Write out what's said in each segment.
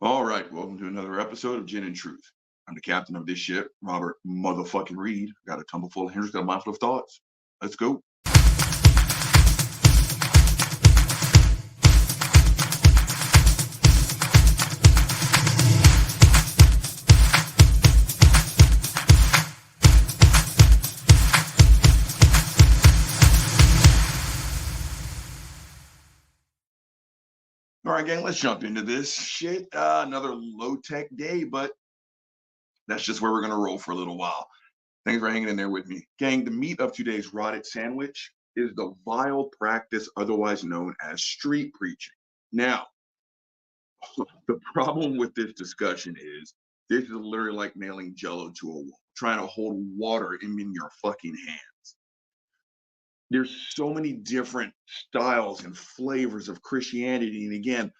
All right, welcome to another episode of Gin and Truth. I'm the captain of this ship, Robert motherfucking Reed. Got a tumble full of Hendrix, got a mindful of thoughts. Let's go. All right, gang, let's jump into this shit. Another low tech day, but that's just where we're going to roll for a little while. Thanks for hanging in there with me. Gang, the meat of today's rotted sandwich is the vile practice otherwise known as street preaching. Now, the problem with this discussion is this is literally like nailing jello to a wall, trying to hold water in your fucking hands. There's so many different styles and flavors of Christianity. And again,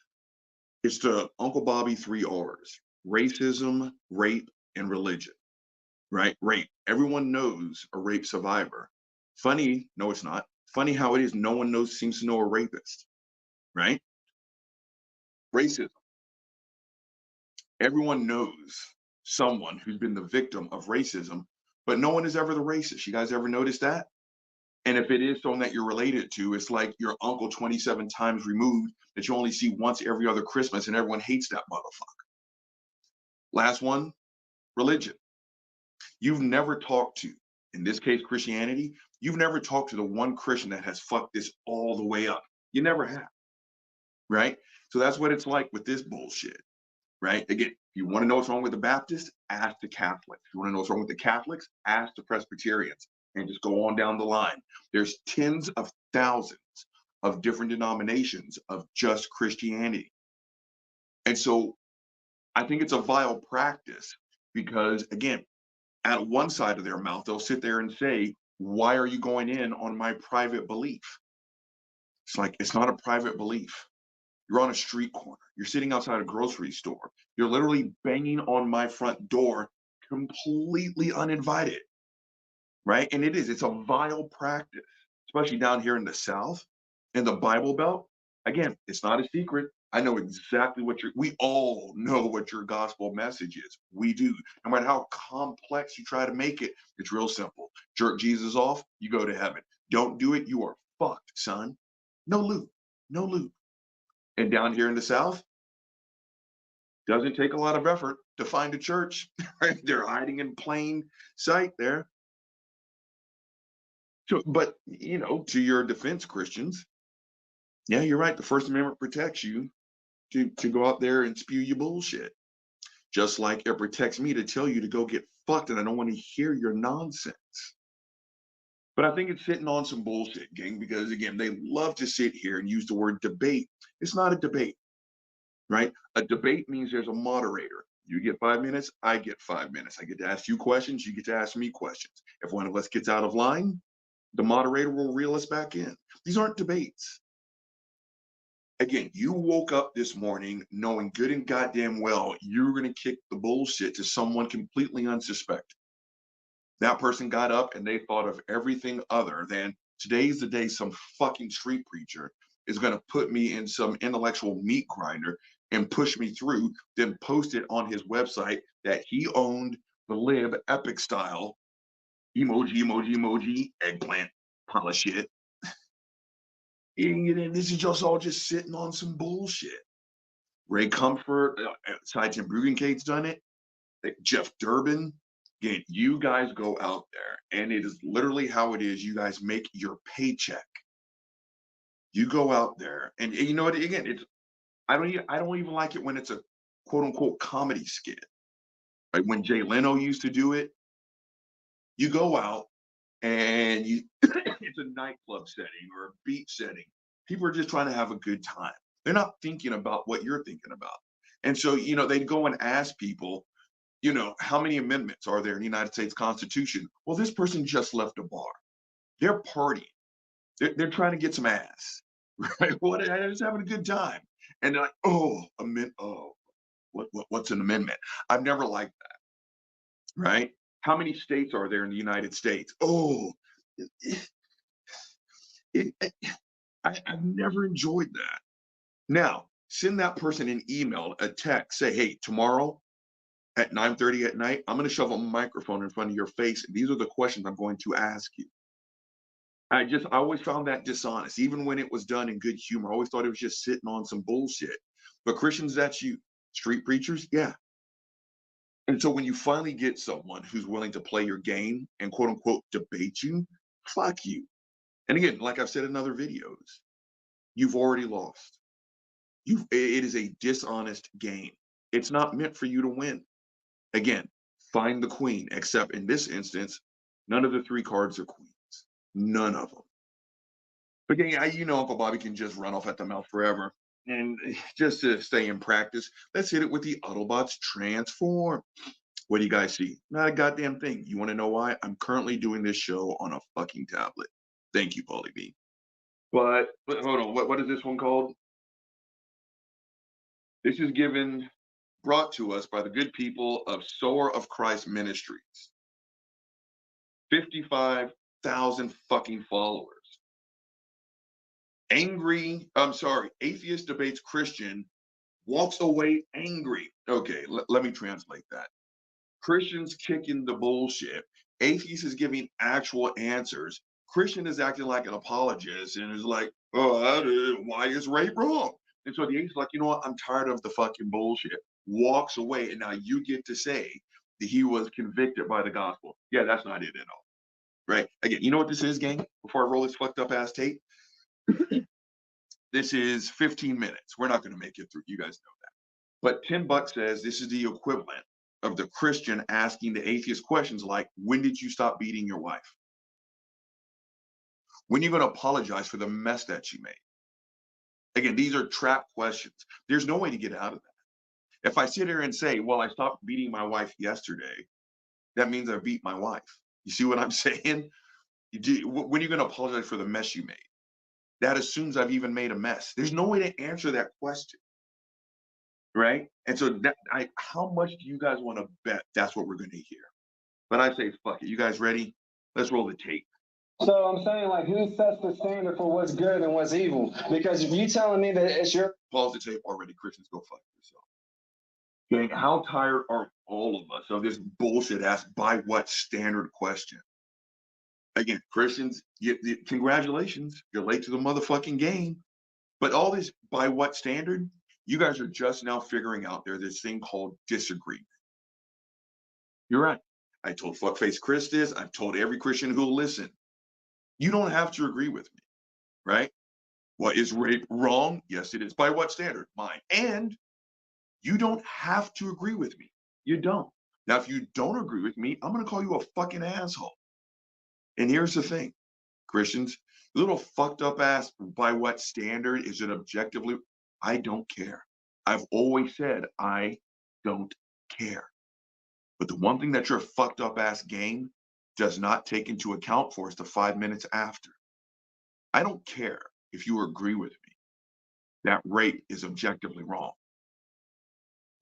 it's the Uncle Bobby three R's: racism, rape, and religion, right? Rape. Everyone knows a rape survivor. Funny, no, it's not. Funny how it is no one knows seems to know a rapist, right? Racism. Everyone knows someone who's been the victim of racism, but no one is ever the racist. You guys ever notice that? And if it is someone that you're related to, it's like your uncle 27 times removed that you only see once every other Christmas, and everyone hates that motherfucker. Last one, religion. You've never talked to, in this case, Christianity, you've never talked to the one Christian that has fucked this all the way up. You never have, right? So that's what it's like with this bullshit, right? Again, if you want to know what's wrong with the Baptists, ask the Catholics. If you want to know what's wrong with the Catholics, ask the Presbyterians, and just go on down the line. There's tens of thousands of different denominations of just Christianity. And so I think it's a vile practice because, again, at one side of their mouth, they'll sit there and say, why are you going in on my private belief? It's like, it's not a private belief. You're on a street corner. You're sitting outside a grocery store. You're literally banging on my front door completely uninvited, right? And it's a vile practice, especially down here in the South, in the Bible Belt. Again, it's not a secret. I know exactly we all know what your gospel message is. We do. No matter how complex you try to make it, it's real simple. Jerk Jesus off, you go to heaven. Don't do it, you are fucked, son. No loot, no loot. And down here in the South, doesn't take a lot of effort to find a church. Right? They're hiding in plain sight there. So, but to your defense, Christians, yeah, you're right. The First Amendment protects you to go out there and spew your bullshit. Just like it protects me to tell you to go get fucked, and I don't want to hear your nonsense. But I think it's sitting on some bullshit, gang, because again, they love to sit here and use the word debate. It's not a debate, right? A debate means there's a moderator. You get 5 minutes, I get 5 minutes. I get to ask you questions, you get to ask me questions. If one of us gets out of line, the moderator will reel us back in. These aren't debates. Again, you woke up this morning knowing good and goddamn well you were going to kick the bullshit to someone completely unsuspecting. That person got up and they thought of everything other than today's the day some fucking street preacher is going to put me in some intellectual meat grinder and push me through, then post it on his website that he owned the lib epic style emoji, emoji, emoji, eggplant pile of shit. And this is just all just sitting on some bullshit. Ray Comfort, Cy Tim Bruggenkate's done it. Jeff Durbin. Again, you guys go out there, and it is literally how it is. You guys make your paycheck. You go out there, and you know what? Again, I don't even like it when it's a quote unquote comedy skit. Like when Jay Leno used to do it, you go out and it's a nightclub setting or a beach setting. People are just trying to have a good time. They're not thinking about what you're thinking about. And so, they'd go and ask people, how many amendments are there in the United States Constitution? Well, this person just left a bar. They're partying. They're trying to get some ass, right? What? They're just having a good time. And they're like, what's an amendment? I've never liked that, right? How many states are there in the United States? I've never enjoyed that. Now, send that person an email, a text, say, hey, tomorrow at 9:30 at night, I'm going to shove a microphone in front of your face. And these are the questions I'm going to ask you. I always found that dishonest, even when it was done in good humor. I always thought it was just sitting on some bullshit. But Christians, that's you. Street preachers, yeah. And so when you finally get someone who's willing to play your game and quote unquote debate you, fuck you. And again, like I've said in other videos, you've already lost. It is a dishonest game. It's not meant for you to win. Again, find the queen, except in this instance, none of the three cards are queens. None of them. But yeah, Uncle Bobby can just run off at the mouth forever. And just to stay in practice, let's hit it with the Autobots transform. What do you guys see? Not a goddamn thing. You want to know why? I'm currently doing this show on a fucking tablet. Thank you, Paulie B. But hold on, what is this one called? This is brought to us by the good people of Sower of Christ Ministries. 55,000 fucking followers. Atheist debates Christian, walks away angry. Okay, let me translate that. Christians kicking the bullshit. Atheist is giving actual answers. Christian is acting like an apologist and is like, oh, why is rape wrong? And so the atheist is like, you know what? I'm tired of the fucking bullshit. Walks away, and now you get to say that he was convicted by the gospel. Yeah, that's not it at all. Right? Again, you know what this is, gang? Before I roll this fucked up ass tape, this is 15 minutes. We're not going to make it through. You guys know that. But $10 says this is the equivalent of the Christian asking the atheist questions like, when did you stop beating your wife? When are you going to apologize for the mess that you made? Again, these are trap questions. There's no way to get out of that. If I sit here and say, well, I stopped beating my wife yesterday, that means I beat my wife. You see what I'm saying? When are you going to apologize for the mess you made? That assumes I've even made a mess. There's no way to answer that question. Right? And so how much do you guys want to bet that's what we're going to hear? But I say, fuck it. You guys ready? Let's roll the tape. So I'm saying, like, who sets the standard for what's good and what's evil? Because if you telling me that it's your... Pause the tape already. Christians, go fuck yourself. Gang, how tired are all of us of this bullshit ass by what standard question? Again, Christians, congratulations. You're late to the motherfucking game. But all this by what standard? You guys are just now figuring out there's this thing called disagreement. You're right. I told Fuckface Chris this. I've told every Christian who'll listen. You don't have to agree with me, right? What is rape wrong? Yes, it is. By what standard? Mine. And you don't have to agree with me. You don't. Now, if you don't agree with me, I'm going to call you a fucking asshole. And here's the thing, Christians, little fucked up ass, by what standard is it objectively? I don't care. I've always said I don't care. But the one thing that your fucked up ass game does not take into account for is the 5 minutes after. I don't care if you agree with me that rape is objectively wrong.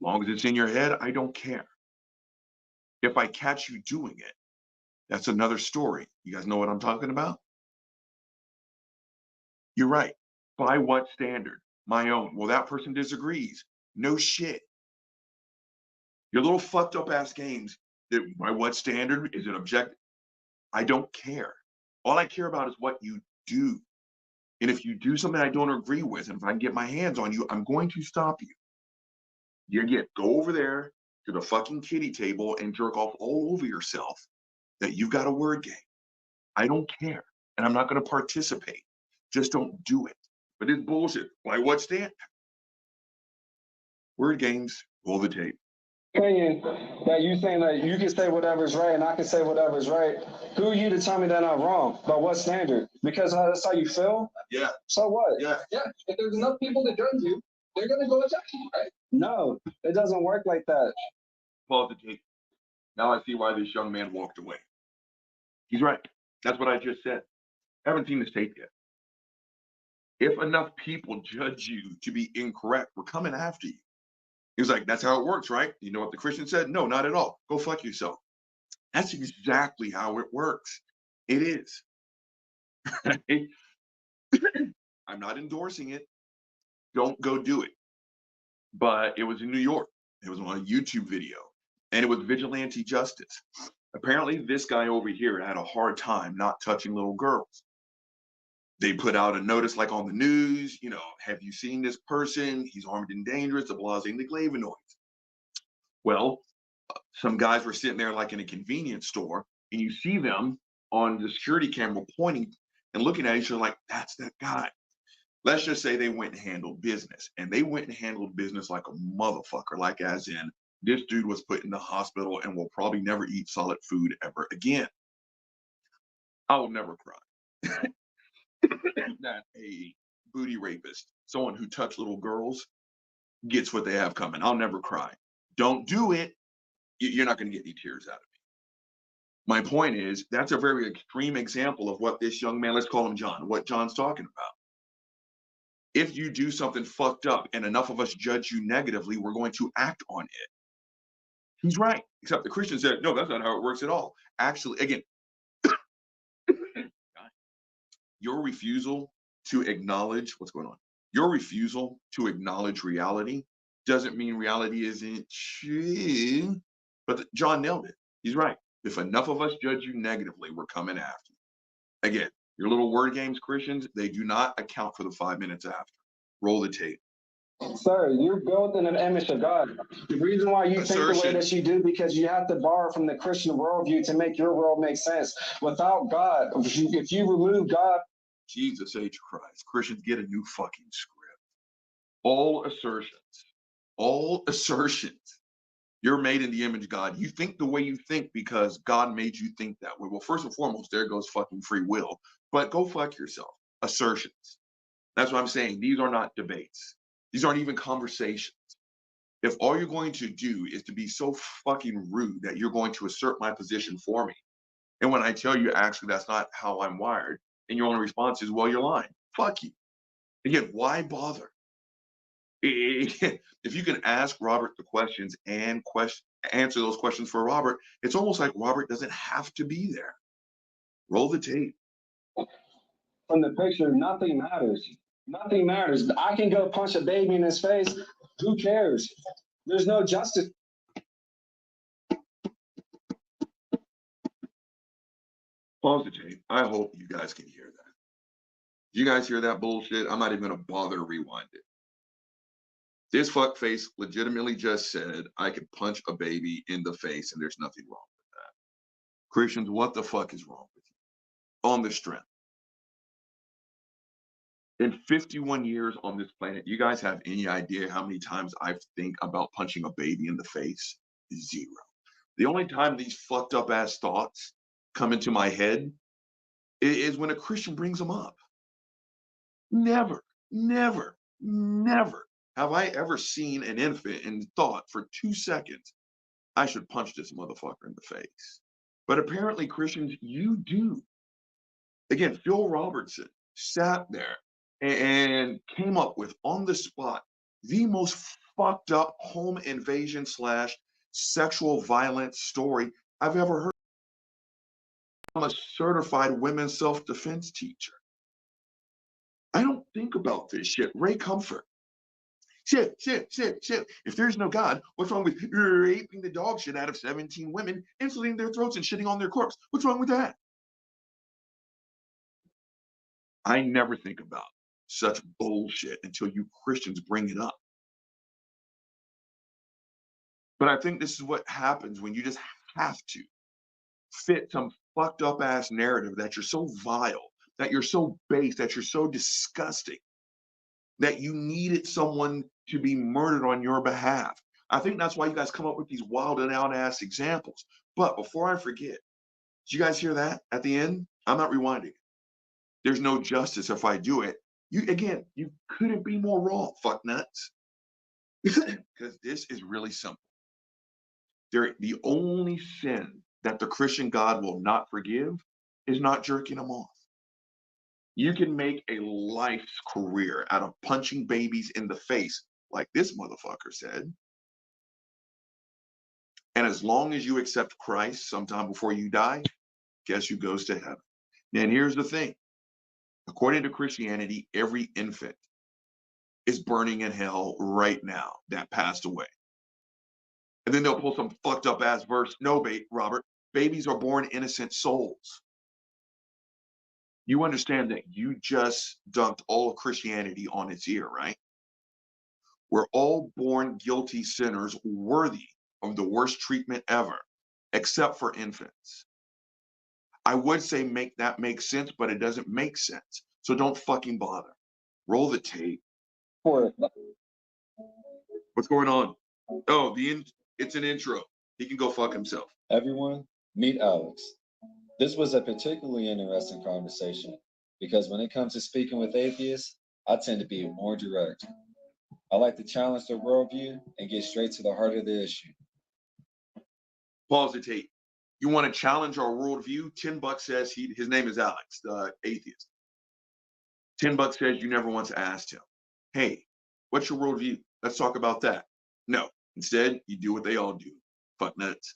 As long as it's in your head, I don't care. If I catch you doing it, that's another story. You guys know what I'm talking about? You're right. By what standard? My own. Well, that person disagrees. No shit. Your little fucked up ass games, that by what standard? Is it objective? I don't care. All I care about is what you do. And if you do something I don't agree with, and if I can get my hands on you, I'm going to stop you. Go over there to the fucking kiddie table and jerk off all over yourself that you've got a word game. I don't care. And I'm not going to participate. Just don't do it. But it's bullshit. By what standard? Word games, roll the tape. Opinion that you saying that you can say whatever's right and I can say whatever's right. Who are you to tell me that I'm wrong? By what standard? Because that's how you feel? Yeah. So what? Yeah. If there's enough people to judge you, they're gonna go attack you, right? No, it doesn't work like that. Pause the tape. Now I see why this young man walked away. He's right. That's what I just said. I haven't seen this tape yet. If enough people judge you to be incorrect, we're coming after you. He was like, that's how it works, right? You know what the Christian said? No, not at all. Go fuck yourself. That's exactly how it works. It is. I'm not endorsing it. Don't go do it. but it was in New York. It was on a YouTube video, and it was vigilante justice. Apparently, this guy over here had a hard time not touching little girls. They put out a notice like on the news, have you seen this person? He's armed and dangerous, the blase and the flavonoids. Well, some guys were sitting there like in a convenience store, and you see them on the security camera pointing and looking at each other like, that's that guy. Let's just say they went and handled business, and they went and handled business like a motherfucker, like as in this dude was put in the hospital and will probably never eat solid food ever again. I will never cry that a booty rapist, someone who touched little girls, gets what they have coming. I'll never cry. Don't do it. You're not going to get any tears out of me. My point is, that's a very extreme example of what this young man, let's call him John, what John's talking about. If you do something fucked up and enough of us judge you negatively, we're going to act on it. He's right, except the Christian said, no, that's not how it works at all. Actually, again, your refusal to acknowledge what's going on, your refusal to acknowledge reality doesn't mean reality isn't true. But John nailed it. He's right. If enough of us judge you negatively, we're coming after you. Again, your little word games, Christians, they do not account for the 5 minutes after. Roll the tape. Sir, you're built in an image of God. The reason why you think the way that you do, because you have to borrow from the Christian worldview to make your world make sense. Without God, if you remove God, Jesus H. Christ, Christians, get a new fucking script. All assertions. You're made in the image of God. You think the way you think because God made you think that way. Well, first and foremost, there goes fucking free will. But go fuck yourself. Assertions. That's what I'm saying. These are not debates. These aren't even conversations. If all you're going to do is to be so fucking rude that you're going to assert my position for me, and when I tell you, actually, that's not how I'm wired, and your only response is, well, you're lying. Fuck you. Again, why bother? If you can ask Robert the questions and answer those questions for Robert, it's almost like Robert doesn't have to be there. Roll the tape. from the picture, nothing matters. Nothing matters. I can go punch a baby in his face. Who cares? There's no justice. Pause the tape. I hope you guys can hear that. You guys hear that bullshit? I'm not even gonna bother to rewind it. This fuckface legitimately just said I could punch a baby in the face and there's nothing wrong with that. Christians, what the fuck is wrong with you? On the strength. In 51 years on this planet, you guys have any idea how many times I think about punching a baby in the face? Zero. The only time these fucked up ass thoughts come into my head is when a Christian brings them up. Never, never, never have I ever seen an infant and thought for 2 seconds, I should punch this motherfucker in the face. But apparently, Christians, you do. Again, Phil Robertson sat there and came up with, on the spot, the most fucked up home invasion / sexual violence story I've ever heard. I'm a certified women's self-defense teacher. I don't think about this shit. Ray Comfort. Shit. If there's no God, what's wrong with raping the dog shit out of 17 women, insulating their throats and shitting on their corpse? What's wrong with that? I never think about such bullshit until you Christians bring it up. But I think this is what happens when you just have to fit some fucked up ass narrative that you're so vile, that you're so base, that you're so disgusting, that you needed someone to be murdered on your behalf. I think that's why you guys come up with these wild and out ass examples. But before I forget, did you guys hear that at the end? I'm not rewinding. There's no justice if I do it. You couldn't be more wrong, fuck nuts. Because this is really simple. The only sin that the Christian God will not forgive is not jerking them off. You can make a life's career out of punching babies in the face, like this motherfucker said. And as long as you accept Christ sometime before you die, guess who goes to heaven? And here's the thing. According to Christianity, every infant is burning in hell right now that passed away. And then they'll pull some fucked up ass verse. No, Robert, babies are born innocent souls. You understand that you just dunked all of Christianity on its ear, right? We're all born guilty sinners worthy of the worst treatment ever, except for infants. I would say make that make sense, but it doesn't make sense. So don't fucking bother. Roll the tape. What's going on? Oh, it's an intro. He can go fuck himself. Everyone, meet Alex. This was a particularly interesting conversation because when it comes to speaking with atheists, I tend to be more direct. I like to challenge their worldview and get straight to the heart of the issue. Pause the tape. You want to challenge our worldview? $10 says his name is Alex, the atheist. $10 says you never once asked him, hey, what's your worldview? Let's talk about that. No, instead, you do what they all do. Fuck nuts.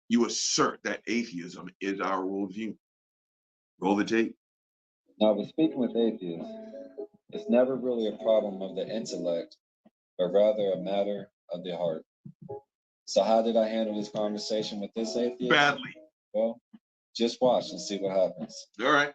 You assert that atheism is our worldview. Roll the tape. Now, with speaking with atheists, it's never really a problem of the intellect, but rather a matter of the heart. So how did I handle this conversation with this atheist? Badly. Well, just watch and see what happens. All right.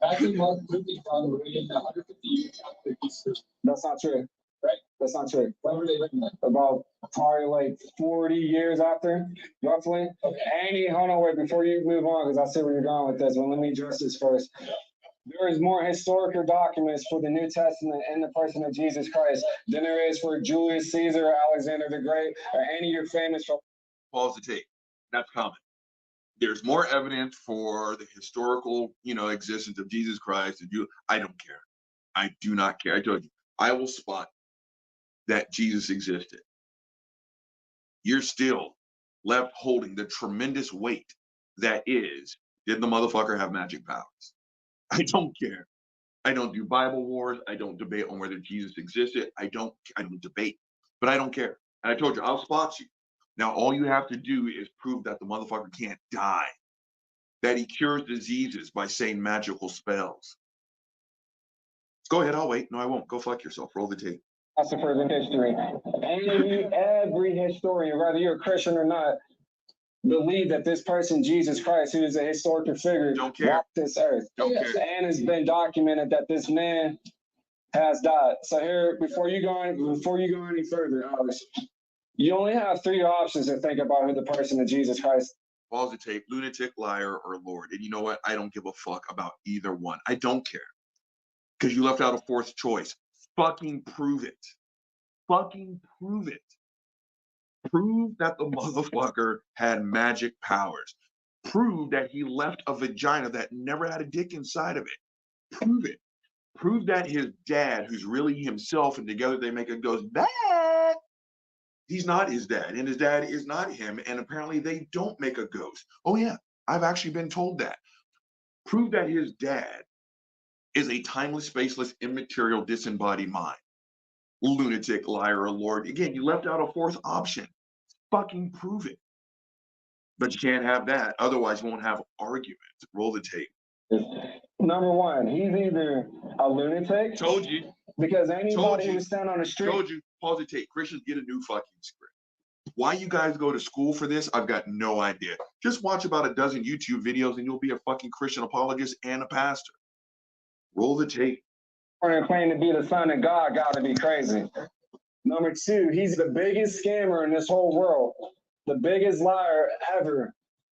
Back in Mark 50, found 150 years after Jesus. That's not true. Right? That's not true. When were they written? About probably like 40 years after, roughly. Okay. Hold on, wait, before you move on, because I see where you're going with this, but let me address this first. There is more historical documents for the New Testament in the person of Jesus Christ than there is for Julius Caesar, or Alexander the Great, or any of your famous. Pause the tape. That's common. There's more evidence for the historical, existence of Jesus Christ. I don't care. I do not care. I told you, I will spot that Jesus existed. You're still left holding the tremendous weight that is, did the motherfucker have magic powers? I don't care. I don't do Bible wars. I don't debate on whether Jesus existed. I don't debate, but I don't care. And I told you, I'll spot you. Now, all you have to do is prove that the motherfucker can't die, that he cures diseases by saying magical spells. Go ahead, I'll wait. No, I won't. Go fuck yourself. Roll the tape. That's the first in history. Every historian, whether you're a Christian or not, believe that this person, Jesus Christ, who is a historical figure, walked this earth. Don't care. And it's been documented that this man has died. So here, before you go any further, Alex, you only have three options to think about who the person of Jesus Christ. Pause the tape. Lunatic, liar, or Lord. And you know what? I don't give a fuck about either one. I don't care. Because you left out a fourth choice. Fucking prove it. Fucking prove it. Prove that the motherfucker had magic powers. Prove that he left a vagina that never had a dick inside of it. Prove it. Prove that his dad, who's really himself, and together they make it goes back. He's not his dad, and his dad is not him, and apparently they don't make a ghost. Oh yeah, I've actually been told that. Prove that his dad is a timeless, spaceless, immaterial, disembodied mind. Lunatic, liar, or Lord. Again, you left out a fourth option. Fucking prove it. But you can't have that. Otherwise, you won't have arguments. Roll the tape. Number one, he's either a lunatic. Told you. Because anybody who stand on the street. Told you. Pause the tape. Christians, get a new fucking script. Why you guys go to school for this, I've got no idea. Just watch about a dozen YouTube videos and you'll be a fucking Christian apologist and a pastor. Roll the tape. And claim to be the son of God, gotta be crazy. Number two, he's the biggest scammer in this whole world, the biggest liar ever,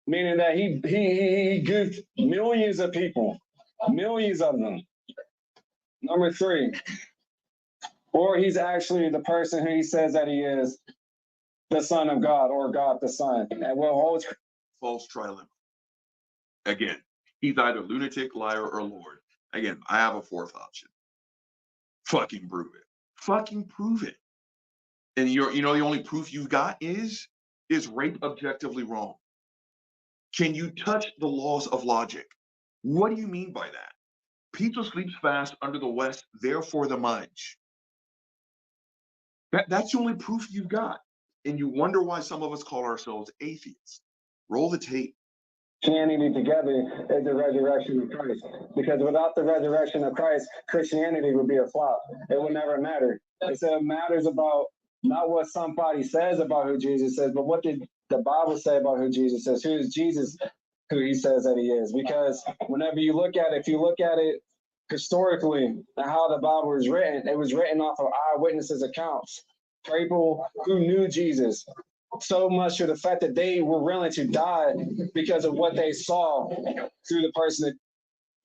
meaning that he goofed millions of people, millions of them. Number three, or he's actually the person who he says that he is, the Son of God, or God the Son. And what holds false trilemma. Again, he's either lunatic, liar, or Lord. Again, I have a fourth option. Fucking prove it. Fucking prove it. And the only proof you've got is rape objectively wrong? Can you touch the laws of logic? What do you mean by that? Pizza sleeps fast under the West, therefore the Mudge. That's the only proof you've got. And you wonder why some of us call ourselves atheists. Roll the tape. Christianity together is the resurrection of Christ. Because without the resurrection of Christ, Christianity would be a flop. It would never matter. It matters about not what somebody says about who Jesus is, but what did the Bible say about who Jesus is? Who is Jesus who he says that he is? Because whenever you look at it, if you look at it historically and how the Bible was written, it was written off of eyewitnesses' accounts. People who knew Jesus, so much to the fact that they were willing to die because of what they saw through the person that.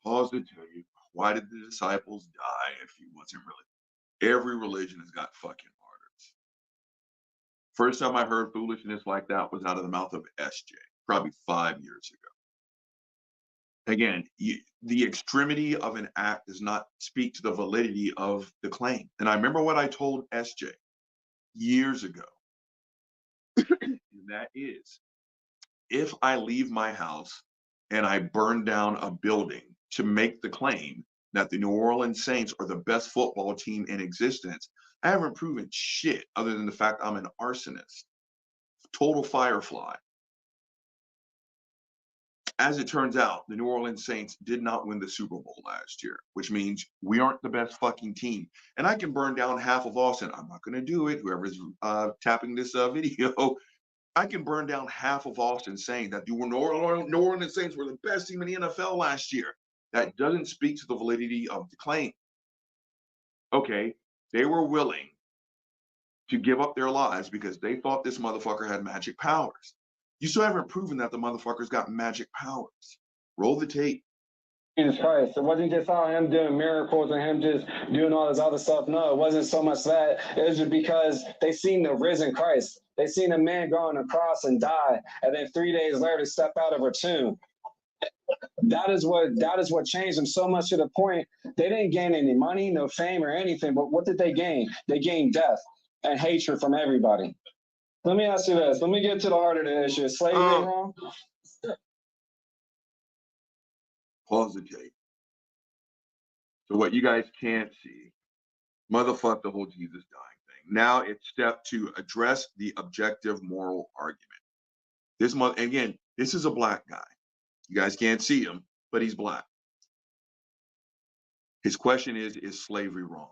Pause to tell you, why did the disciples die if he wasn't really? Every religion has got fucking martyrs. First time I heard foolishness like that was out of the mouth of SJ, probably 5 years ago. Again, the extremity of an act does not speak to the validity of the claim. And I remember what I told SJ years ago. And that is, if I leave my house and I burn down a building to make the claim that the New Orleans Saints are the best football team in existence, I haven't proven shit other than the fact I'm an arsonist. Total firefly. As it turns out, the New Orleans Saints did not win the Super Bowl last year, which means we aren't the best fucking team. And I can burn down half of Austin. I'm not going to do it. Whoever's tapping this video, I can burn down half of Austin saying that the New Orleans Saints were the best team in the NFL last year. That doesn't speak to the validity of the claim. Okay, they were willing to give up their lives because they thought this motherfucker had magic powers. You still haven't proven that the motherfucker's got magic powers. Roll the tape. Jesus Christ. It wasn't just all him doing miracles and him just doing all this other stuff. No, it wasn't so much that. It was just because they seen the risen Christ. They seen a man go on a cross and die, and then 3 days later step out of a tomb. That is what changed them so much to the point they didn't gain any money, no fame or anything. But what did they gain? They gained death and hatred from everybody. Let me ask you this. Let me get to the heart of the issue. Is slavery wrong? Pause the tape. So what you guys can't see, motherfuck the whole Jesus dying thing. Now it's step 2, address the objective moral argument. Again, this is a black guy. You guys can't see him, but he's black. His question is slavery wrong?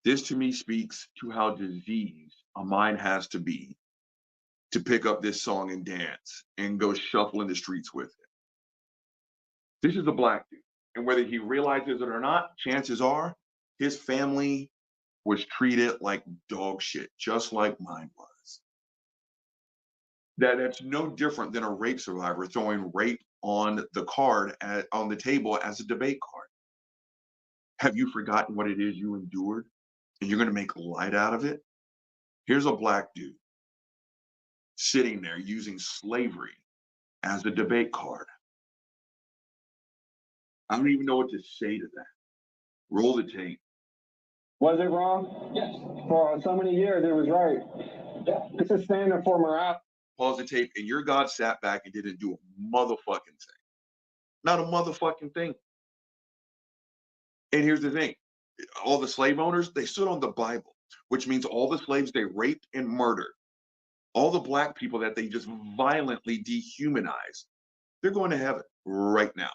This to me speaks to how diseased a mind has to be to pick up this song and dance and go shuffle in the streets with it. This is a black dude. And whether he realizes it or not, chances are his family was treated like dog shit, just like mine was. That's no different than a rape survivor throwing rape on the card on the table as a debate card. Have you forgotten what it is you endured? And you're going to make light out of it? Here's a black dude sitting there using slavery as a debate card. I don't even know what to say to that. Roll the tape. Was it wrong? Yes. For so many years, it was right. Yeah. It's a standard for morality. Pause the tape, and your God sat back and didn't do a motherfucking thing. Not a motherfucking thing. And here's the thing. All the slave owners, they stood on the Bible, which means all the slaves they raped and murdered, all the black people that they just violently dehumanized, they're going to heaven right now.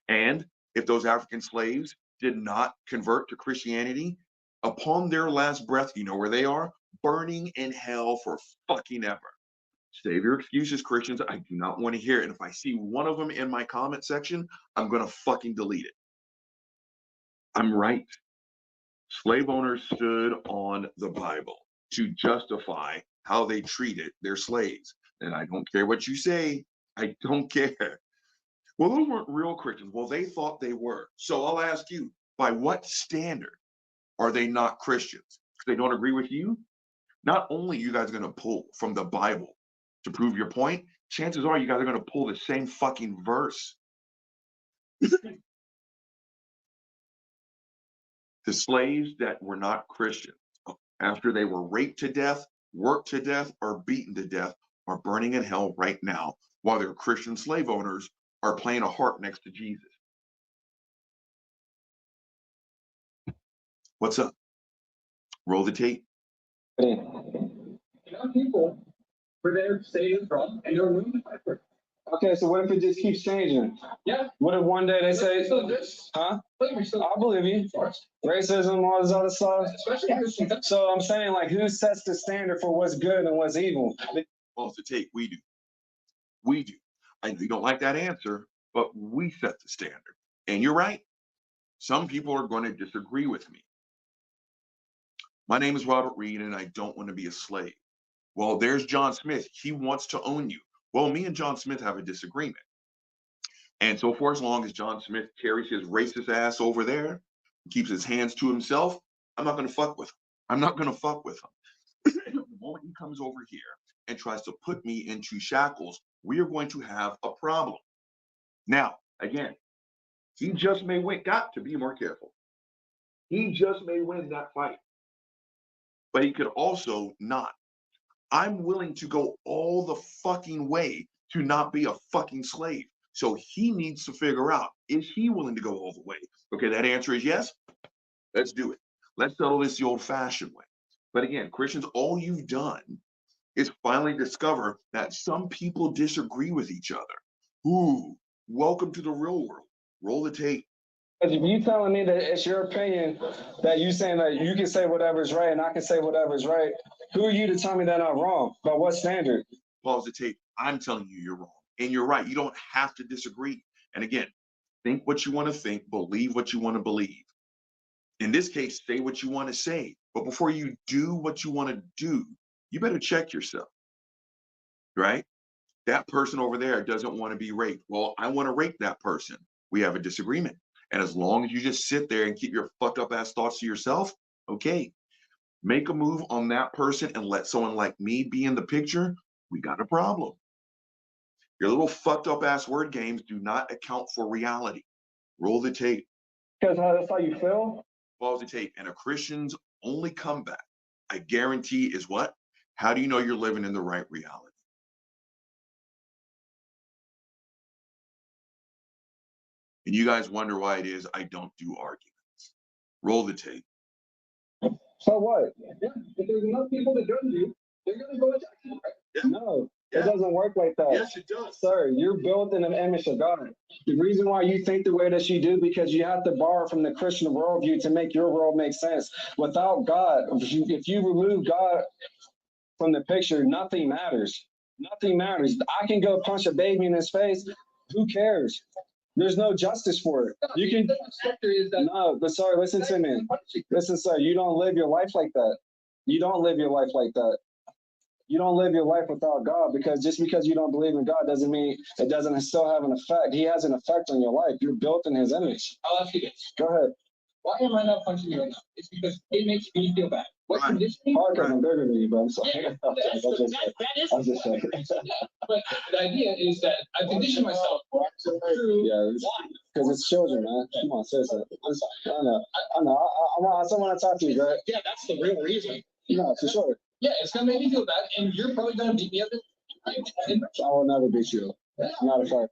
And if those African slaves did not convert to Christianity, upon their last breath, you know where they are? Burning in hell for fucking ever. Save your excuses, Christians. I do not want to hear it. And if I see one of them in my comment section, I'm going to fucking delete it. I'm right. Slave owners stood on the Bible to justify how they treated their slaves. And I don't care what you say. I don't care. Well, those weren't real Christians. Well, they thought they were. So I'll ask you, by what standard are they not Christians? Because they don't agree with you? Not only are you guys going to pull from the Bible to prove your point, chances are you guys are going to pull the same fucking verse. The slaves that were not Christians, after they were raped to death, worked to death, or beaten to death, are burning in hell right now, while their Christian slave owners are playing a harp next to Jesus. What's up? Roll the tape. People were there to say it's wrong, and they're willing to fight for it. Okay, so what if it just keeps changing? Yeah. What if one day they say, So this, huh? slavery still, I believe you. of course, Racism, all this other stuff. especially Christian countries. So I'm saying, like, who sets the standard for what's good and what's evil? Well, to take, we do. We do. I know you don't like that answer, but we set the standard. And you're right. Some people are going to disagree with me. My name is Robert Reed, and I don't want to be a slave. Well, there's John Smith. He wants to own you. Well, me and John Smith have a disagreement. And so for as long as John Smith carries his racist ass over there, keeps his hands to himself, I'm not going to fuck with him. I'm not going to fuck with him. The moment he comes over here and tries to put me into shackles, we are going to have a problem. Now, again, he just may win. Got to be more careful. He just may win that fight, but he could also not. I'm willing to go all the fucking way to not be a fucking slave. So he needs to figure out, is he willing to go all the way? Okay, that answer is yes. Let's do it. Let's settle this the old-fashioned way. But again, Christians, all you've done is finally discover that some people disagree with each other. Ooh, welcome to the real world. Roll the tape. If you telling me that it's your opinion, that you saying that you can say whatever's right and I can say whatever's right, who are you to tell me that I'm wrong? By what standard? Pause the tape. I'm telling you you're wrong. And you're right. You don't have to disagree. And again, think what you want to think, believe what you want to believe. In this case, say what you want to say. But before you do what you want to do, you better check yourself, right? That person over there doesn't want to be raped. Well, I want to rape that person. We have a disagreement. And as long as you just sit there and keep your fucked up ass thoughts to yourself, okay, make a move on that person and let someone like me be in the picture, we got a problem. Your little fucked up ass word games do not account for reality. Roll the tape. Because that's how you feel? Pause the tape. And a Christian's only comeback, I guarantee, is what? How do you know you're living in the right reality? And you guys wonder why it is I don't do arguments. Roll the tape. So what? Yeah, if there's enough people to judge you, they're going to go attack you, right? Yeah. No, Yeah. it doesn't work like that. Yes, it does. Sir, you're built in an image of God. The reason why you think the way that you do, because you have to borrow from the Christian worldview to make your world make sense. Without God, if you remove God from the picture, nothing matters. Nothing matters. I can go punch a baby in his face. Who cares? There's no justice for it. You can. No, but sorry, listen to me. Listen, sir, you don't live your life like that. You don't live your life like that. You don't live your life without God, because just because you don't believe in God doesn't mean it doesn't still have an effect. He has an effect on your life. You're built in his image. I'll ask you this. Go ahead. Why am I not punching you right now? It's because it makes me feel bad. What conditioning? Hard because I'm bigger than you, but I'm sorry. Yeah, I'm just saying. But the idea is that I condition myself through. Yeah, because it's children, man. Come on, seriously. I know. I want someone to talk to you, bro. Yeah, that's the real reason. No, for sure. Yeah, it's gonna make me feel bad, and you're probably gonna beat me up. I will never beat you. I'm not a fighter.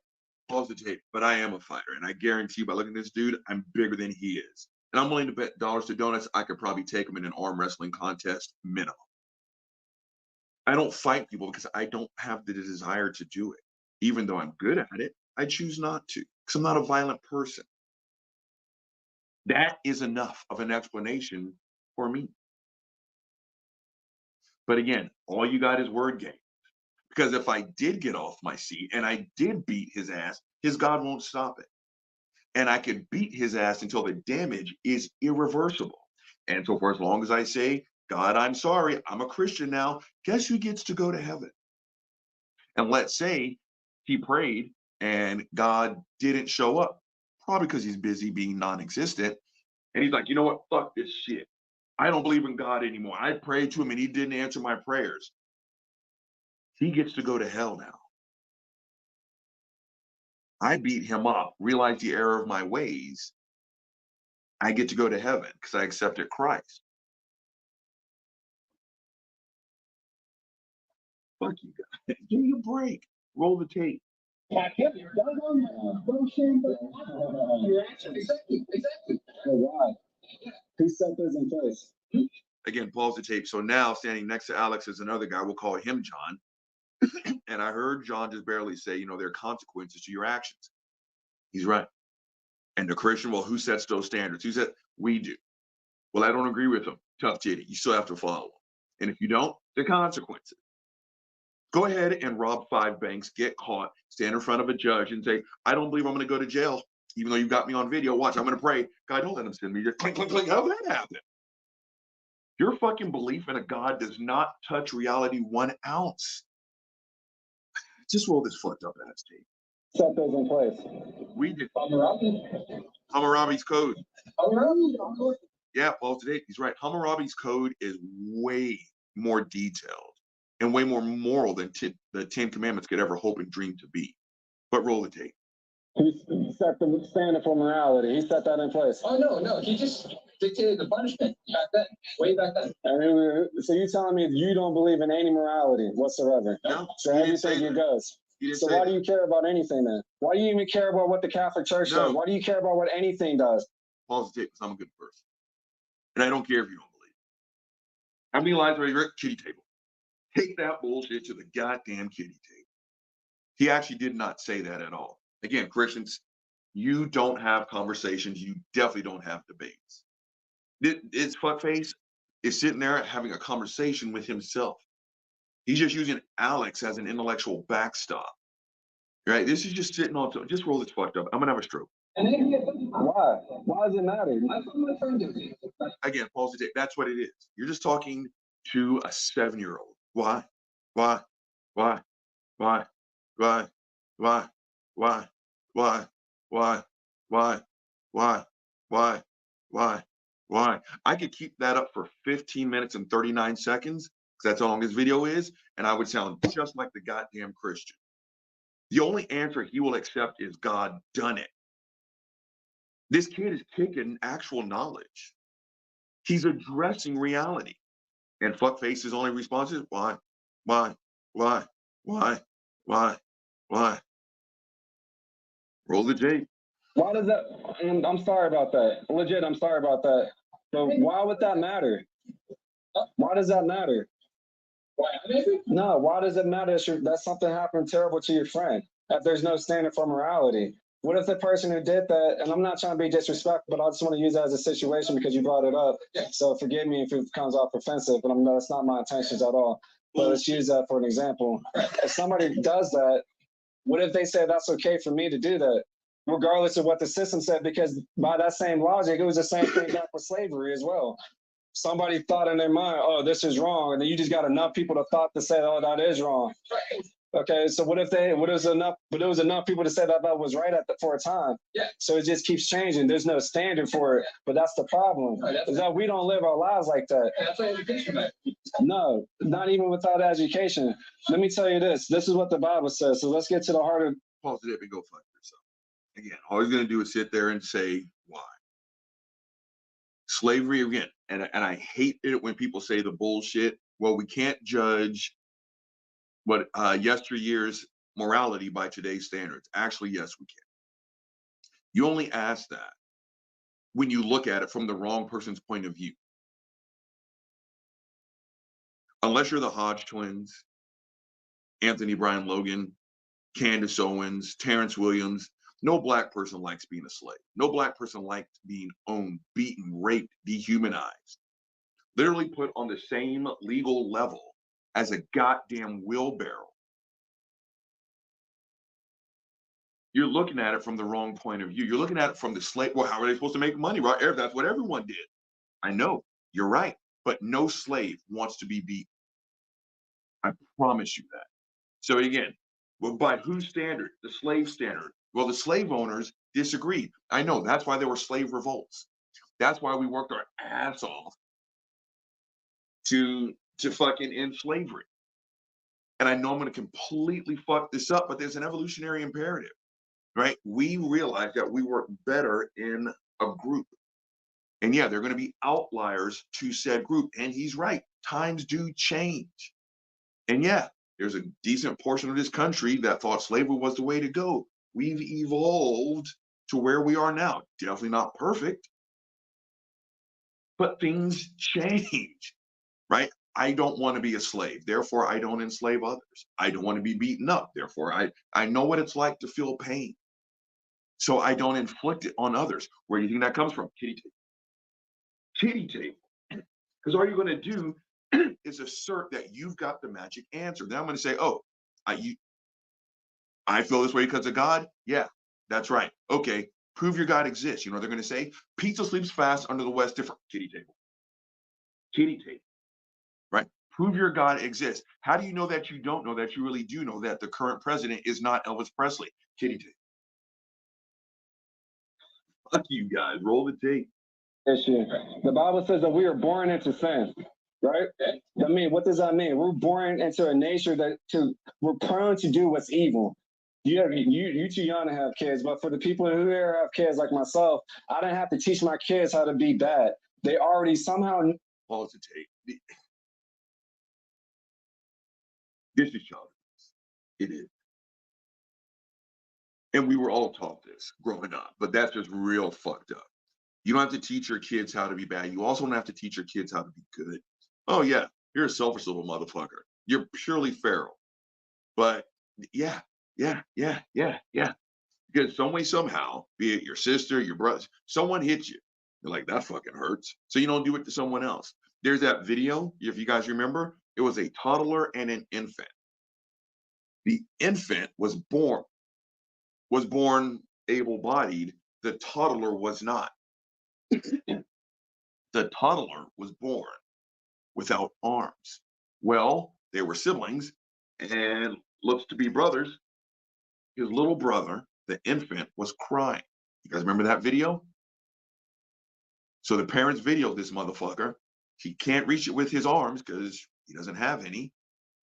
Pause the tape. But I am a fighter, and I guarantee you, by looking at this dude, I'm bigger than he is. And I'm willing to bet dollars to donuts I could probably take him in an arm wrestling contest minimum. I don't fight people because I don't have the desire to do it. Even though I'm good at it, I choose not to because I'm not a violent person. That is enough of an explanation for me. But again, all you got is word game. Because if I did get off my seat and I did beat his ass, his God won't stop it. And I can beat his ass until the damage is irreversible. And so for as long as I say, God, I'm sorry, I'm a Christian now, guess who gets to go to heaven? And let's say he prayed and God didn't show up, probably because he's busy being non-existent. And he's like, you know what? Fuck this shit. I don't believe in God anymore. I prayed to him and he didn't answer my prayers. He gets to go to hell now. I beat him up, realized the error of my ways. I get to go to heaven because I accepted Christ. Fuck you guys. Give me a break. Roll the tape. Exactly. Oh, God. Who set this in place? Again, pause the tape. So now standing next to Alex is another guy. We'll call him John. And I heard John just barely say, there are consequences to your actions. He's right. And the Christian, well, who sets those standards? Who said? We do. Well, I don't agree with them. Tough titty. You still have to follow them. And if you don't, the consequences. Go ahead and rob 5 banks, get caught, stand in front of a judge and say, I don't believe I'm going to go to jail, even though you got me on video. Watch, I'm going to pray. God, don't let them send me. Just clink, clink, clink. How did that happen? Your fucking belief in a God does not touch reality 1 ounce. Just roll this fucked up ass tape. Set those in place. We did. Hammurabi. Hammurabi's code. Hammurabi. Yeah, Paul today, he's right. Hammurabi's code is way more detailed and way more moral than the 10 Commandments could ever hope and dream to be. But roll the tape. He set the standard for morality. He set that in place. Oh, no. He just dictated the punishment back then, way back then. So you're telling me you don't believe in any morality whatsoever? No. So everything it goes. So why do you care about anything then? Why do you even care about what the Catholic Church does? Why do you care about what anything does? Paul's tape, because I'm a good person. And I don't care if you don't believe. How many lies are you at kitty table? Take that bullshit to the goddamn kitty table. He actually did not say that at all. Again, Christians, you don't have conversations. You definitely don't have debates. It's fuckface is sitting there having a conversation with himself. He's just using Alex as an intellectual backstop. Right? This is just sitting on, just roll this fucked up. I'm gonna have a stroke. Why? Why does it matter? Again, Paul's the tape. That's what it is. You're just talking to a 7-year-old. Why? Why? Why? Why? Why? Why? Why? Why? Why? Why? Why? Why? Why? Why? I could keep that up for 15 minutes and 39 seconds, because that's how long this video is, and I would sound just like the goddamn Christian. The only answer he will accept is God done it. This kid is kicking actual knowledge. He's addressing reality. And fuckface's only response is why? Why? Why? Why? Why? Why? Roll the tape. Why does that? And I'm sorry about that. Legit, I'm sorry about that. But why would that matter? Why does that matter? Why? No, why does it matter that something happened terrible to your friend? That there's no standard for morality. What if the person who did that, and I'm not trying to be disrespectful, but I just want to use that as a situation because you brought it up. So forgive me if it comes off offensive, but that's not my intentions at all. But let's use that for an example. If somebody does that, what if they say that's okay for me to do that? Regardless of what the system said, because by that same logic, it was the same thing back with slavery as well. Somebody thought in their mind, oh, this is wrong. And then you just got enough people to thought to say, oh, that is wrong. Okay, so what if it was enough people to say that was right for a time? Yeah. So it just keeps changing. There's no standard for it. But that's the problem. Is that we don't live our lives like that. That's what education meant. No, not even without education. Let me tell you this. This is what the Bible says. So let's get to the heart of. Pause it and go fuck yourself. Again, all he's going to do is sit there and say why. Slavery again, and I hate it when people say the bullshit. Well, we can't judge what yesteryear's morality by today's standards. Actually, yes, we can. You only ask that when you look at it from the wrong person's point of view. Unless you're the Hodge twins, Anthony Brian Logan, Candace Owens, Terrence Williams, no black person likes being a slave. No black person likes being owned, beaten, raped, dehumanized. Literally put on the same legal level as a goddamn wheelbarrow. You're looking at it from the wrong point of view. You're looking at it from the slave. Well, how are they supposed to make money? Right? That's what everyone did. I know, you're right. But no slave wants to be beaten. I promise you that. So again, well, by whose standard? The slave standard. Well, the slave owners disagreed. I know, that's why there were slave revolts. That's why we worked our ass off to fucking end slavery. And I know I'm going to completely fuck this up, but there's an evolutionary imperative, right? We realized that we work better in a group. And yeah, there are going to be outliers to said group. And he's right. Times do change. And yeah, there's a decent portion of this country that thought slavery was the way to go. We've evolved to where we are now. Definitely not perfect, but things change, right? I don't want to be a slave. Therefore, I don't enslave others. I don't want to be beaten up. Therefore, I know what it's like to feel pain. So I don't inflict it on others. Where do you think that comes from? Kitty tape. Kitty tape. Because all you're going to do is assert that you've got the magic answer. Then I'm going to say, oh, I feel this way because of God. Yeah, that's right. Okay, prove your God exists. You know what they're going to say? Pizza sleeps fast under the West different. Kitty table. Kitty tape. Right? Prove your God exists. How do you know that you don't know that you really do know that the current president is not Elvis Presley? Kitty tape. Fuck you guys. Roll the tape. Issue. The Bible says that we are born into sin, right? I mean, what does that mean? We're born into a nature we're prone to do what's evil. You too young to have kids, but for the people who here have kids like myself, I didn't have to teach my kids how to be bad. They already somehow. Pause the tape. This is childish. It is. And we were all taught this growing up, but that's just real fucked up. You don't have to teach your kids how to be bad. You also don't have to teach your kids how to be good. Oh yeah, you're a selfish little motherfucker. You're purely feral. But yeah. Because some way, somehow, be it your sister, your brother, someone hits you. You're like, that fucking hurts. So you don't do it to someone else. There's that video, if you guys remember, it was a toddler and an infant. The infant was born able-bodied. The toddler was not. The toddler was born without arms. Well, they were siblings and looks to be brothers. His little brother, the infant, was crying. You guys remember that video? So the parents videoed this motherfucker. He can't reach it with his arms because he doesn't have any.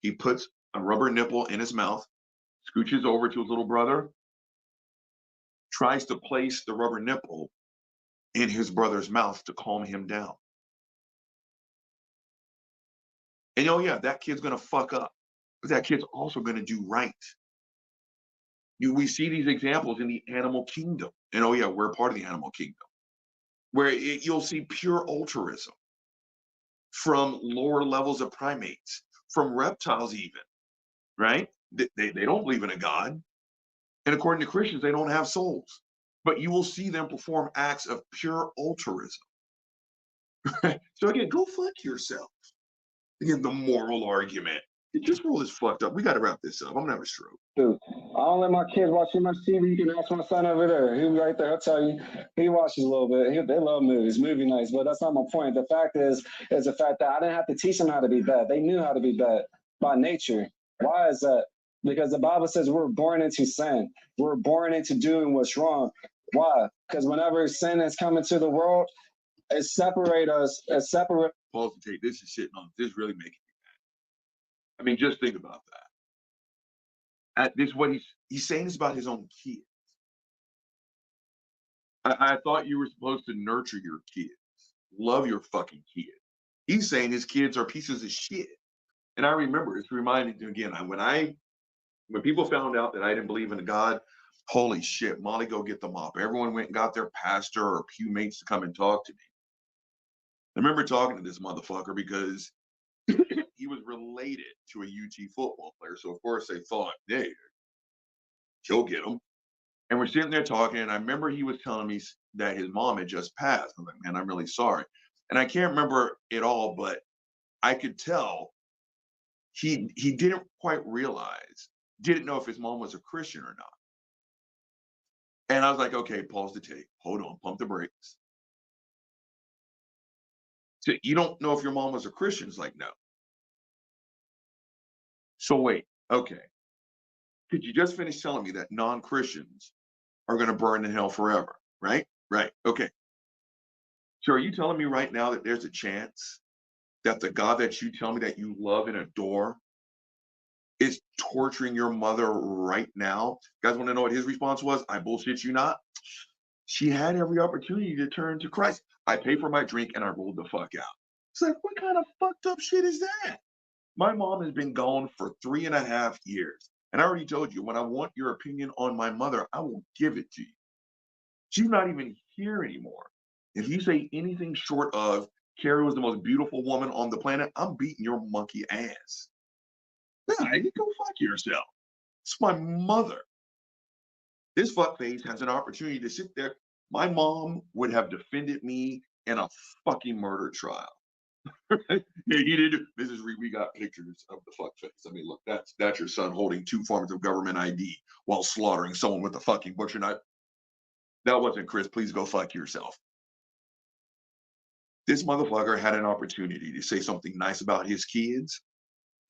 He puts a rubber nipple in his mouth, scooches over to his little brother, tries to place the rubber nipple in his brother's mouth to calm him down. And oh yeah, that kid's gonna fuck up, but that kid's also gonna do right. We see these examples in the animal kingdom. And oh yeah, we're part of the animal kingdom, where you'll see pure altruism from lower levels of primates, from reptiles even, right? They don't believe in a God. And according to Christians, they don't have souls. But you will see them perform acts of pure altruism. So again, go fuck yourself. Again, the moral argument. This world is fucked up. We got to wrap this up. I'm gonna have a stroke. Dude, I don't let my kids watch too much TV. You can ask my son over there. He's right there. I'll tell you. He watches a little bit. They love movies, movie nights. But that's not my point. The fact is the fact that I didn't have to teach them how to be bad. They knew how to be bad by nature. Why is that? Because the Bible says we're born into sin. We're born into doing what's wrong. Why? Because whenever sin has come into the world, it separates us. It separates. Pause and take this is sitting on. This is really making me mad. I mean, just think about that. This what he's saying is about his own kids. I thought you were supposed to nurture your kids, love your fucking kids. He's saying his kids are pieces of shit. And I remember it's reminded me again. When people found out that I didn't believe in a God, holy shit, Molly, go get the mop. Everyone went and got their pastor or pew mates to come and talk to me. I remember talking to this motherfucker because he was related to a UT football player. So of course they thought, hey, he'll get him. And we're sitting there talking, and I remember he was telling me that his mom had just passed. I'm like, man, I'm really sorry. And I can't remember it all, but I could tell he didn't quite realize, didn't know if his mom was a Christian or not. And I was like, okay, pause the tape. Hold on, pump the brakes. So you don't know if your mom was a Christian? It's like, no. So wait, okay. Could you just finish telling me that non-Christians are going to burn in hell forever, right? Right, okay. So are you telling me right now that there's a chance that the God that you tell me that you love and adore is torturing your mother right now? You guys want to know what his response was? I bullshit you not. She had every opportunity to turn to Christ. I paid for my drink and I rolled the fuck out. It's like, what kind of fucked up shit is that? My mom has been gone for 3.5 years. And I already told you, when I want your opinion on my mother, I will give it to you. She's not even here anymore. If you say anything short of, Carrie was the most beautiful woman on the planet. I'm beating your monkey ass. Nah, you go fuck yourself. It's my mother. This fuckface has an opportunity to sit there. My mom would have defended me in a fucking murder trial. Yeah, he did. We got pictures of the fuckface. I mean, look, that's your son holding 2 forms of government ID while slaughtering someone with a fucking butcher knife. That wasn't Chris. Please go fuck yourself. This motherfucker had an opportunity to say something nice about his kids,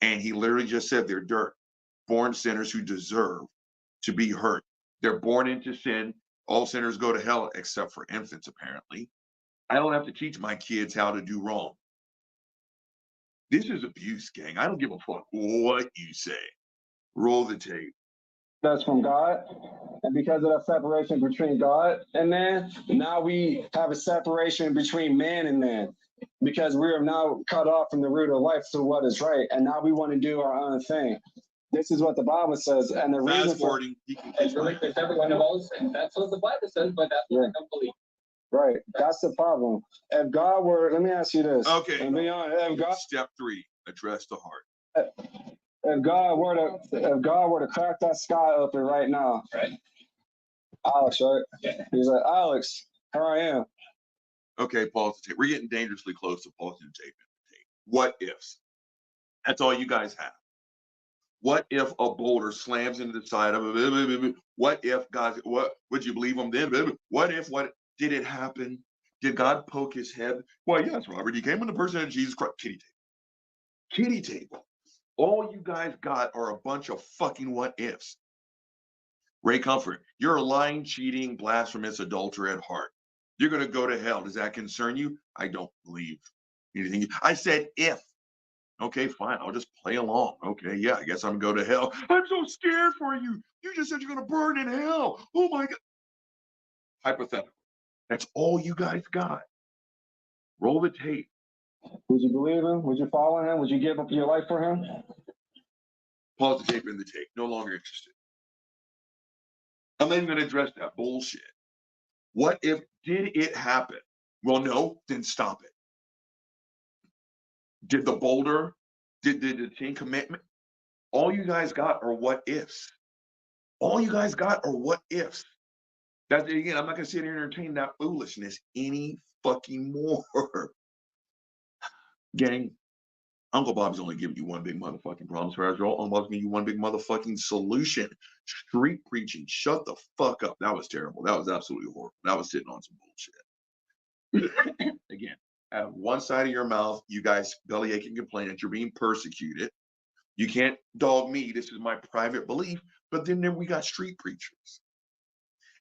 and he literally just said they're dirt, born sinners who deserve to be hurt. They're born into sin. All sinners go to hell except for infants, apparently. I don't have to teach my kids how to do wrong. This is abuse, gang. I don't give a fuck what you say. Roll the tape. That's from God. And because of that separation between God and man, now we have a separation between man and man. Because we are now cut off from the root of life to what is right. And now we want to do our own thing. This is what the Bible says. And the reason Fast forwarding, It's really because everyone knows, and that's what the Bible says, but that's what I don't believe. Right. That's the problem. If God were, let me ask you this. okay. And be honest, if God, Step 3, address the heart. if God were to crack that sky open right now, Right. Alex, right? Yeah. He's like, Alex, here I am. Okay, pause the tape. We're getting dangerously close to pausing the tape. What ifs? That's all you guys have. What if a boulder slams into the side of it? What if God, what would you believe him then? What if, what did it happen? Did God poke his head? Well, yes, Robert, he came in the person of Jesus Christ. Kitty table. Kitty table. All you guys got are a bunch of fucking what ifs. Ray Comfort, you're a lying, cheating, blasphemous adulterer at heart. You're going to go to hell. Does that concern you? I don't believe anything. I said if. Okay, fine. I'll just play along. Okay, yeah, I guess I'm going to go to hell. I'm so scared for you. You just said you're going to burn in hell. Oh my God. Hypothetical. That's all you guys got. Roll the tape. Would you believe him? Would you follow him? Would you give up your life for him? Pause the tape in the tape. No longer interested. I'm not even going to address that bullshit. What if, did it happen? Well, no, then stop it. Did the boulder, did the 10 Commandments? All you guys got are what ifs. All you guys got are what ifs. That's again, I'm not gonna sit here and entertain that foolishness any fucking more. Gang, Uncle Bob's only giving you one big motherfucking problem. So as Uncle Bob's giving you one big motherfucking solution. Street preaching. Shut the fuck up. That was terrible. That was absolutely horrible. That was sitting on some bullshit. Again, out of one side of your mouth, you guys bellyache and complain that you're being persecuted. You can't dog me. This is my private belief. But then we got street preachers.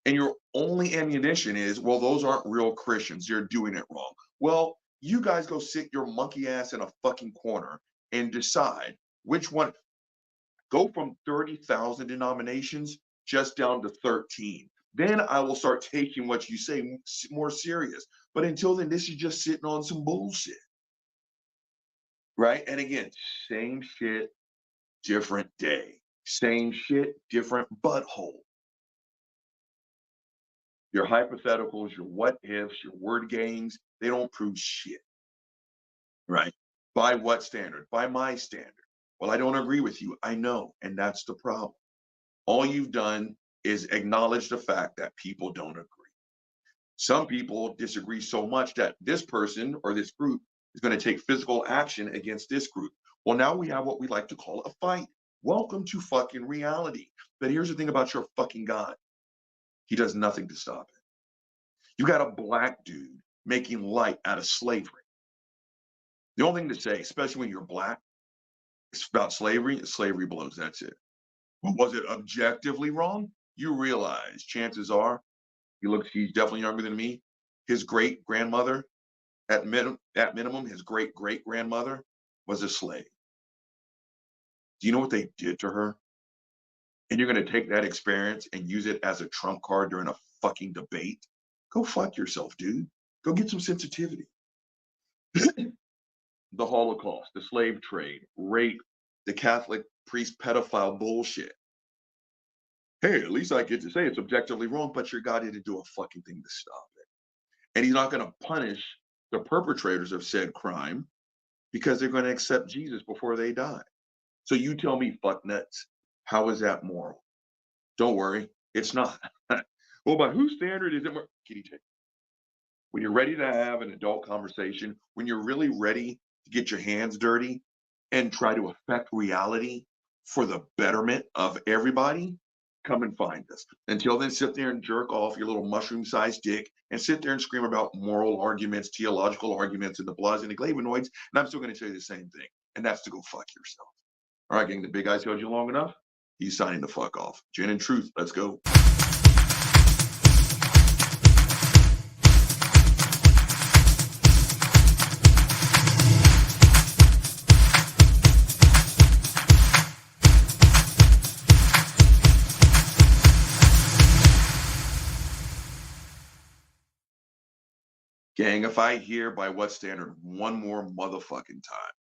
And your only ammunition is, well, those aren't real Christians. They're doing it wrong. Well, you guys go sit your monkey ass in a fucking corner and decide which one. Go from 30,000 denominations just down to 13. Then I will start taking what you say more serious. But until then, this is just sitting on some bullshit. Right? And again, same shit, different day. Same shit, different butthole. Your hypotheticals, your what ifs, your word games, they don't prove shit. Right? By what standard? By my standard. Well, I don't agree with you. I know. And that's the problem. All you've done is acknowledge the fact that people don't agree. Some people disagree so much that this person or this group is going to take physical action against this group. Well, now we have what we like to call a fight. Welcome to fucking reality. But here's the thing about your fucking God. He does nothing to stop it. You got a black dude making light out of slavery. The only thing to say, especially when you're black, it's about slavery. Slavery blows. That's it. But was it objectively wrong? You realize chances are he's definitely younger than me. His great grandmother, at minimum, his great great grandmother was a slave. Do you know what they did to her? And you're going to take that experience and use it as a trump card during a fucking debate? Go fuck yourself, dude. Go get some sensitivity. The Holocaust, the slave trade, rape, the Catholic priest pedophile bullshit. Hey, at least I get to say it's objectively wrong, but your God didn't do a fucking thing to stop it. And he's not going to punish the perpetrators of said crime because they're going to accept Jesus before they die. So you tell me, fuck nuts, how is that moral? Don't worry, it's not. Well, by whose standard is it? Kitty J. When you're ready to have an adult conversation, when you're really ready to get your hands dirty and try to affect reality for the betterment of everybody, come and find us. Until then, sit there and jerk off your little mushroom-sized dick and sit there and scream about moral arguments, theological arguments, and the blahs and the flavonoids, and I'm still going to tell you the same thing, and that's to go fuck yourself. All right, gang, the big guy's held you long enough. He's signing the fuck off. Gin and Truth, let's go. Gang, if I hear by what standard one more motherfucking time